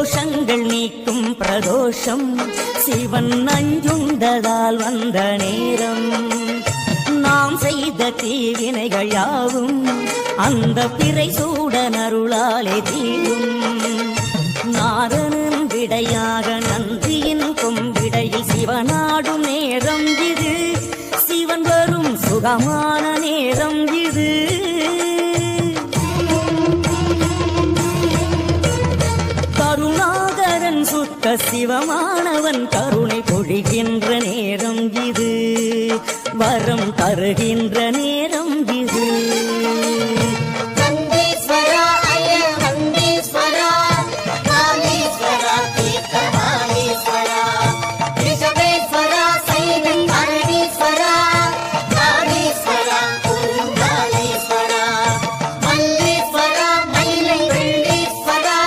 தோஷங்கள் நீக்கும் பிரதோஷம் சிவன் நஞ்சுண்டதால் வந்த நேரம். நாம் செய்த தீவினைகள் யாவும் அந்த பிறை சூடன் அருளாலே தீரும். நாரணன் விடையாக நந்தியின் கொம்பிடையில் சிவனாடும் நேரம் இது. சிவன் வரும் சுகமான நேரம் இது. கருணாகரன் சுத்த சிவமானவன் கருணை பொழிகின்ற நேரம் இது. வரம் தருகின்ற நேரம்